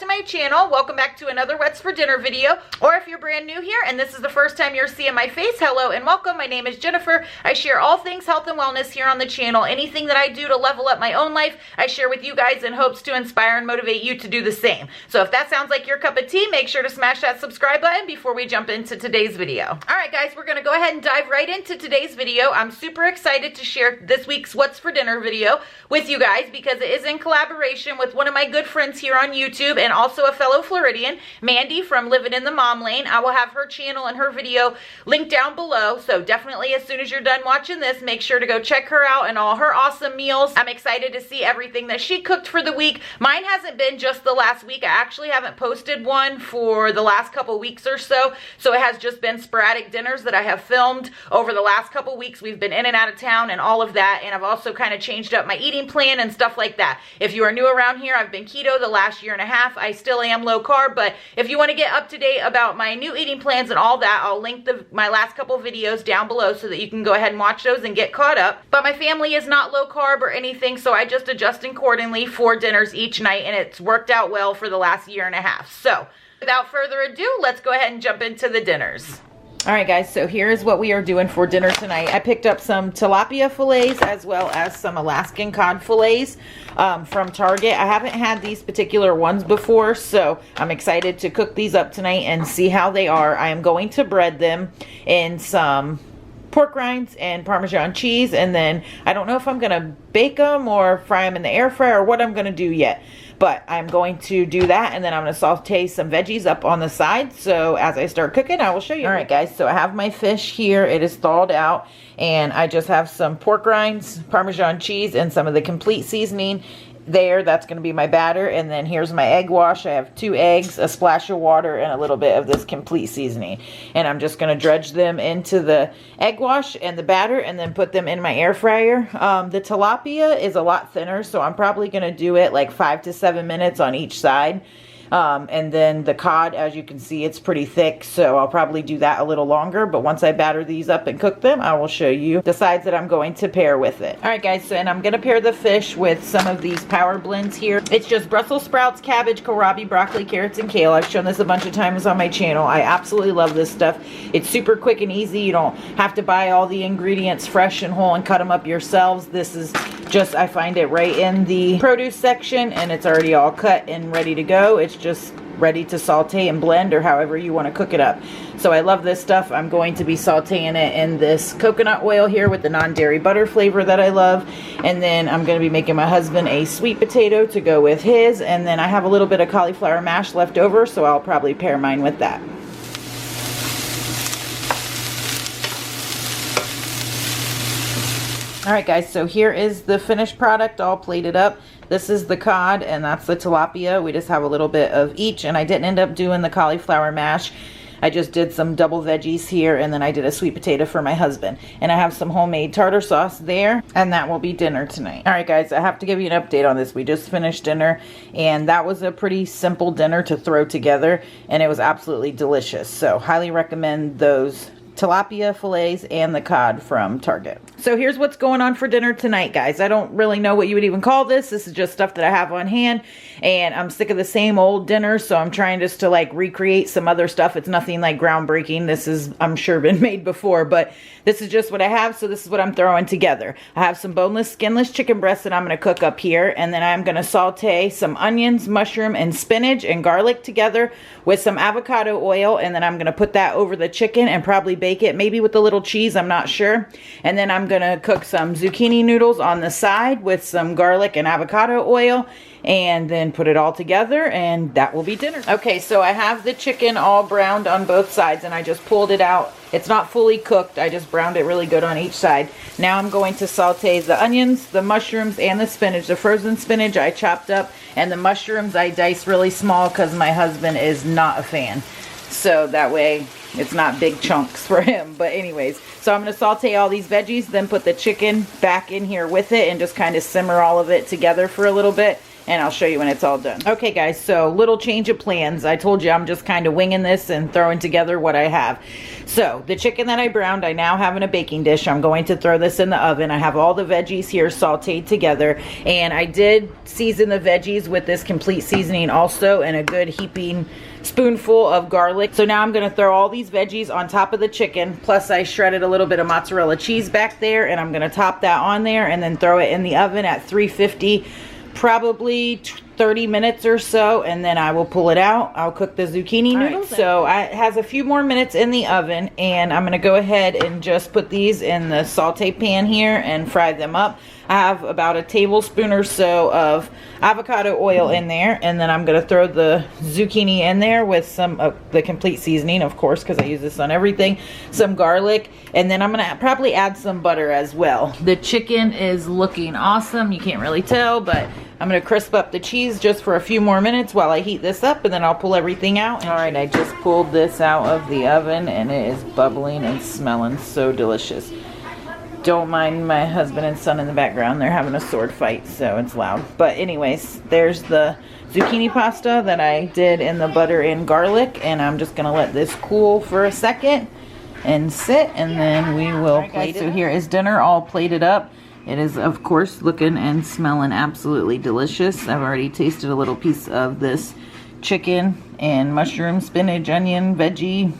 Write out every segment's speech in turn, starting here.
my channel. Welcome back to another What's for Dinner video. Or if you're brand new here and this is the first time you're seeing my face, hello and welcome. My name is Jennifer. I share all things health and wellness here on the channel. Anything that I do to level up my own life, I share with you guys in hopes to inspire and motivate you to do the same. So if that sounds like your cup of tea, make sure to smash that subscribe button before we jump into today's video. All right, guys, we're going to go ahead and dive right into today's video. I'm super excited to share this week's What's for Dinner video with you guys because it is in collaboration with one of my good friends here on YouTube and also a fellow Floridian, Mandy from Living in the Mom Lane. I will have her channel and her video linked down below, so definitely as soon as you're done watching this, make sure to go check her out and all her awesome meals. I'm excited to see everything that she cooked for the week. Mine hasn't been just the last week. I actually haven't posted one for the last couple weeks or so, so it has just been sporadic dinners that I have filmed over the last couple weeks. We've been in and out of town and all of that, and I've also kind of changed up my eating plan and stuff like that. If you are new around here, I've been keto the last year and a half. I still am low carb, but if you want to get up to date about my new eating plans and all that, I'll link my last couple videos down below so that you can go ahead and watch those and get caught up. But my family is not low carb or anything, so I just adjust accordingly for dinners each night, and it's worked out well for the last year and a half. So without further ado, let's go ahead and jump into the dinners. All right, guys, so here's what we are doing for dinner tonight. I picked up some tilapia fillets as well as some Alaskan cod fillets from Target. I haven't had these particular ones before, so I'm excited to cook these up tonight and see how they are. I am going to bread them in some pork rinds and Parmesan cheese, and then I don't know if I'm going to bake them or fry them in the air fryer or what I'm going to do yet. But I'm going to do that, and then I'm going to saute some veggies up on the side. So as I start cooking, I will show you. All right, guys, so I have my fish here. It is thawed out, and I just have some pork rinds, Parmesan cheese, and some of the complete seasoning there. That's going to be my batter. And then here's my egg wash. I have 2 eggs, a splash of water, and a little bit of this complete seasoning. And I'm just going to dredge them into the egg wash and the batter and then put them in my air fryer. The tilapia is a lot thinner, so I'm probably going to do it like 5 to 7 minutes on each side. And then the cod, as you can see, it's pretty thick, so I'll probably do that a little longer. But once I batter these up and cook them, I will show you the sides that I'm going to pair with it. All right, guys, so and I'm going to pair the fish with some of these power blends here. It's just Brussels sprouts, cabbage, kohlrabi, broccoli, carrots, and kale. I've shown this a bunch of times on my channel. I absolutely love this stuff. It's super quick and easy. You don't have to buy all the ingredients fresh and whole and cut them up yourselves. This is just, I find it right in the produce section, and it's already all cut and ready to go. It's just ready to saute and blend or however you want to cook it up. So I love this stuff. I'm going to be sauteing it in this coconut oil here with the non-dairy butter flavor that I love. And then I'm going to be making my husband a sweet potato to go with his. And then I have a little bit of cauliflower mash left over, so I'll probably pair mine with that. Alright, guys, so here is the finished product all plated up. This is the cod and that's the tilapia. We just have a little bit of each, and I didn't end up doing the cauliflower mash. I just did some double veggies here, and then I did a sweet potato for my husband. And I have some homemade tartar sauce there, and that will be dinner tonight. Alright, guys, I have to give you an update on this. We just finished dinner, and that was a pretty simple dinner to throw together, and it was absolutely delicious. So highly recommend those tilapia fillets and the cod from Target. So here's what's going on for dinner tonight, guys. I don't really know what you would even call this. This is just stuff that I have on hand, and I'm sick of the same old dinner, so I'm trying just to like recreate some other stuff. It's nothing like groundbreaking. This is, I'm sure, been made before, but this is just what I have, so this is what I'm throwing together. I have some boneless, skinless chicken breasts that I'm going to cook up here, and then I'm going to saute some onions, mushroom, and spinach and garlic together with some avocado oil, and then I'm going to put that over the chicken and probably bake it, maybe with a little cheese, I'm not sure. And then I'm going to cook some zucchini noodles on the side with some garlic and avocado oil, and then put it all together, and that will be dinner. Okay, so I have the chicken all browned on both sides, and I just pulled it out. It's not fully cooked. I just browned it really good on each side. Now I'm going to saute the onions, the mushrooms, and the spinach. The frozen spinach I chopped up, and the mushrooms I diced really small because my husband is not a fan. So that way it's not big chunks for him. But anyways, so I'm going to saute all these veggies, then put the chicken back in here with it and just kind of simmer all of it together for a little bit. and I'll show you when it's all done. Okay guys, so little change of plans. I told you I'm just kind of winging this and throwing together what I have. So the chicken that I browned, I now have in a baking dish. I'm going to throw this in the oven. I have all the veggies here sauteed together, and I did season the veggies with this complete seasoning also, and a good heaping spoonful of garlic. So now I'm going to throw all these veggies on top of the chicken, plus I shredded a little bit of mozzarella cheese back there, and I'm going to top that on there and then throw it in the oven at 350, probably 30 minutes or so, and then I will pull it out. I'll cook the zucchini noodles. So it has a few more minutes in the oven, and I'm going to go ahead and just put these in the saute pan here and fry them up. I have about a tablespoon or so of avocado oil in there, and then I'm going to throw the zucchini in there with some of the complete seasoning, of course, because I use this on everything, some garlic, and then I'm going to probably add some butter as well. The chicken is looking awesome. You can't really tell, but I'm going to crisp up the cheese just for a few more minutes while I heat this up, and then I'll pull everything out. All right, I just pulled this out of the oven, and it is bubbling and smelling so delicious. Don't mind my husband and son in the background. They're having a sword fight, so it's loud. But anyways, there's the zucchini pasta that I did in the butter and garlic, and I'm just going to let this cool for a second and sit, and then we will plate it. So here is dinner all plated up. It is, of course, looking and smelling absolutely delicious. I've already tasted a little piece of this chicken and mushroom, spinach, onion, veggie,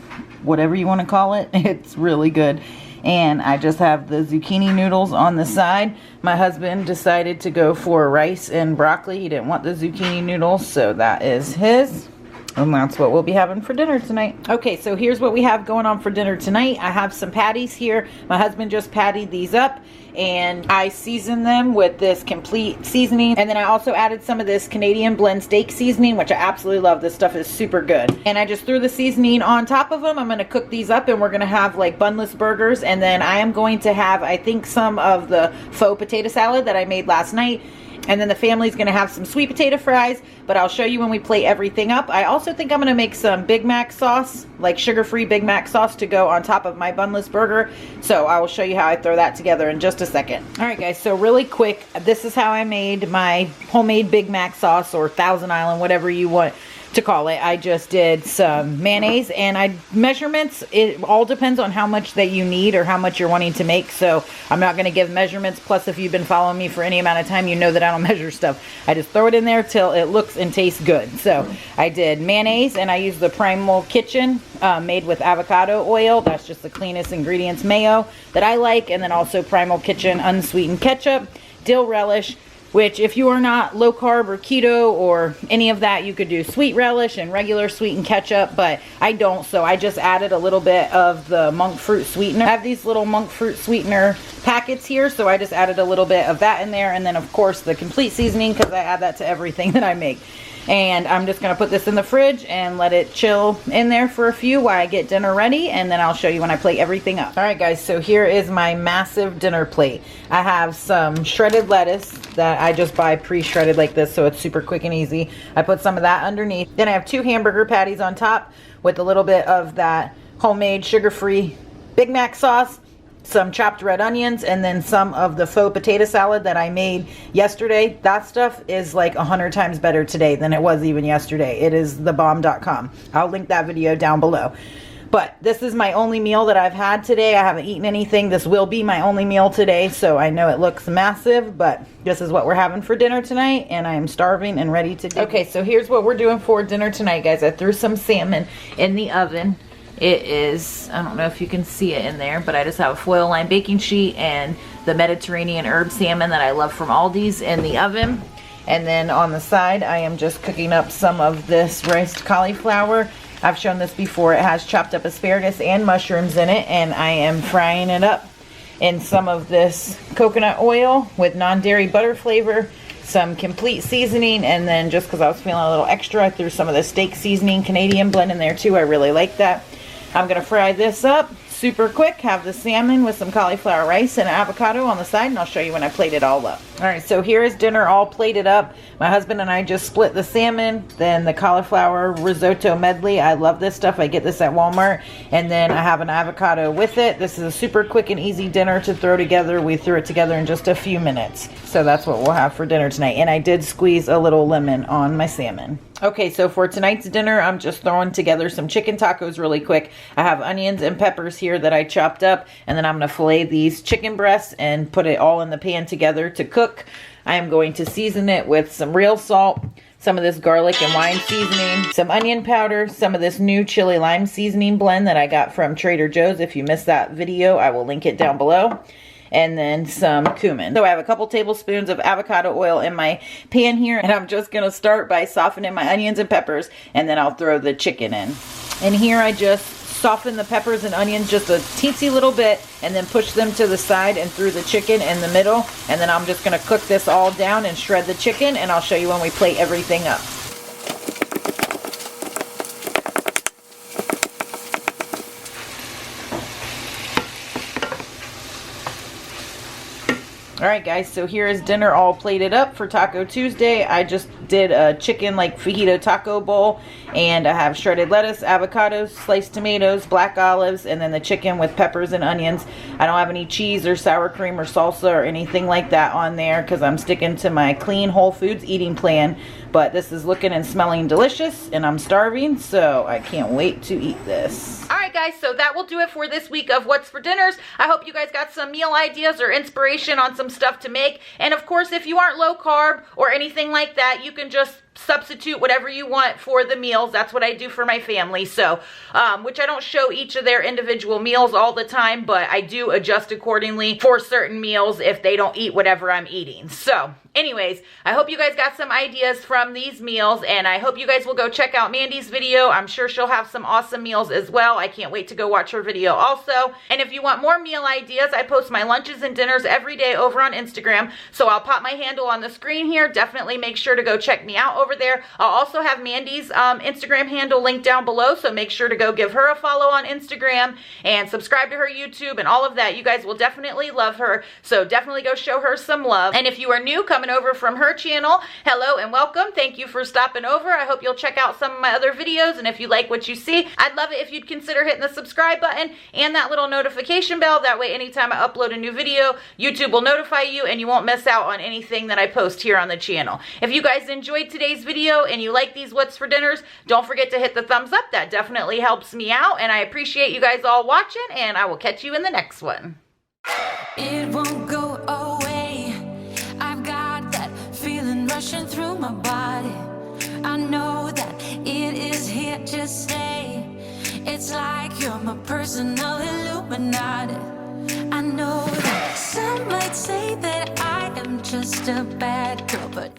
whatever you want to call it. It's really good. And I just have the zucchini noodles on the side. My husband decided to go for rice and broccoli. He didn't want the zucchini noodles, so that is his. And that's what we'll be having for dinner tonight. Okay, so here's what we have going on for dinner tonight. I have some patties here. My husband just pattied these up, and I seasoned them with this complete seasoning. And then I also added some of this Canadian blend steak seasoning, which I absolutely love. This stuff is super good. And I just threw the seasoning on top of them. I'm going to cook these up, and we're going to have like bunless burgers. And then I am going to have, I think, some of the faux potato salad that I made last night. And then the family's going to have some sweet potato fries, but I'll show you when we plate everything up. I also think I'm going to make some Big Mac sauce, like sugar-free Big Mac sauce, to go on top of my bunless burger. So I will show you how I throw that together in just a second. All right, guys, so really quick, this is how I made my homemade Big Mac sauce, or Thousand Island, whatever you want to call it. I just did some mayonnaise, and measurements, it all depends on how much that you need or how much you're wanting to make, so I'm not going to give measurements. Plus, if you've been following me for any amount of time, you know that I don't measure stuff. I just throw it in there till it looks and tastes good. So I did mayonnaise, and I used the Primal Kitchen made with avocado oil. That's just the cleanest ingredients mayo that I like. And then also Primal Kitchen unsweetened ketchup, dill relish, which if you are not low carb or keto or any of that, you could do sweet relish and regular sweetened ketchup, but I don't, so I just added a little bit of the monk fruit sweetener. I have these little monk fruit sweetener packets here, so I just added a little bit of that in there, and then of course the complete seasoning, because I add that to everything that I make. And I'm just going to put this in the fridge and let it chill in there for a few while I get dinner ready, and then I'll show you when I plate everything up. Alright guys, so here is my massive dinner plate. I have some shredded lettuce that I just buy pre-shredded like this, so it's super quick and easy. I put some of that underneath. Then I have 2 hamburger patties on top with a little bit of that homemade sugar-free Big Mac sauce, some chopped red onions, and then some of the faux potato salad that I made yesterday. That stuff is like 100 times better today than it was even yesterday. It is thebomb.com. I'll link that video down below. But this is my only meal that I've had today. I haven't eaten anything. This will be my only meal today, so I know it looks massive, but this is what we're having for dinner tonight, and I am starving and ready to do. Okay, so here's what we're doing for dinner tonight, guys. I threw some salmon in the oven. It is, I don't know if you can see it in there, but I just have a foil lined baking sheet and the Mediterranean herb salmon that I love from Aldi's in the oven. And then on the side, I am just cooking up some of this riced cauliflower. I've shown this before. It has chopped up asparagus and mushrooms in it, and I am frying it up in some of this coconut oil with non-dairy butter flavor, some complete seasoning, and then just because I was feeling a little extra, I threw some of the steak seasoning Canadian blend in there too. I really like that. I'm going to fry this up super quick. Have the salmon with some cauliflower rice and avocado on the side, and I'll show you when I plate it all up. All right, so here is dinner all plated up. My husband and I just split the salmon, then the cauliflower risotto medley. I love this stuff. I get this at Walmart. And then I have an avocado with it. This is a super quick and easy dinner to throw together. We threw it together in just a few minutes. So that's what we'll have for dinner tonight. And I did squeeze a little lemon on my salmon. Okay, so for tonight's dinner, I'm just throwing together some chicken tacos really quick. I have onions and peppers here that I chopped up, and then I'm going to fillet these chicken breasts and put it all in the pan together to cook. I am going to season it with some real salt, some of this garlic and wine seasoning, some onion powder, some of this new chili lime seasoning blend that I got from Trader Joe's. If you missed that video, I will link it down below. And then some cumin. So I have a couple tablespoons of avocado oil in my pan here, and I'm just gonna start by softening my onions and peppers, and then I'll throw the chicken in. And here I just soften the peppers and onions just a teensy little bit, and then push them to the side and through the chicken in the middle. And then I'm just gonna cook this all down and shred the chicken, and I'll show you when we plate everything up. Alright guys, so here is dinner all plated up for Taco Tuesday. I just did a chicken like fajita taco bowl, and I have shredded lettuce, avocados, sliced tomatoes, black olives, and then the chicken with peppers and onions. I don't have any cheese or sour cream or salsa or anything like that on there because I'm sticking to my clean whole foods eating plan. But this is looking and smelling delicious, and I'm starving, so I can't wait to eat this. Alright guys, so that will do it for this week of What's for Dinners. I hope you guys got some meal ideas or inspiration on some stuff to make. And of course, if you aren't low carb or anything like that, you can just substitute whatever you want for the meals. That's what I do for my family. So, which I don't show each of their individual meals all the time, but I do adjust accordingly for certain meals if they don't eat whatever I'm eating. So, anyways, I hope you guys got some ideas from these meals, and I hope you guys will go check out Mandy's video. I'm sure she'll have some awesome meals as well. I can't wait to go watch her video also. And if you want more meal ideas, I post my lunches and dinners every day over on Instagram. So I'll pop my handle on the screen here. Definitely make sure to go check me out over there. I'll also have Mandy's Instagram handle linked down below, so make sure to go give her a follow on Instagram and subscribe to her YouTube and all of that. You guys will definitely love her, so definitely go show her some love. And if you are new coming over from her channel, hello and welcome. Thank you for stopping over. I hope you'll check out some of my other videos, and if you like what you see, I'd love it if you'd consider hitting the subscribe button and that little notification bell. That way anytime I upload a new video, YouTube will notify you and you won't miss out on anything that I post here on the channel. If you guys enjoyed today's video and you like these What's for Dinners, don't forget to hit the thumbs up. That definitely helps me out, and I appreciate you guys all watching, and I will catch you in the next one. It won't go away. I've got that feeling rushing through my body. I know that it is here to stay. It's like you're my personal Illuminati. I know that some might say that I am just a bad girl, but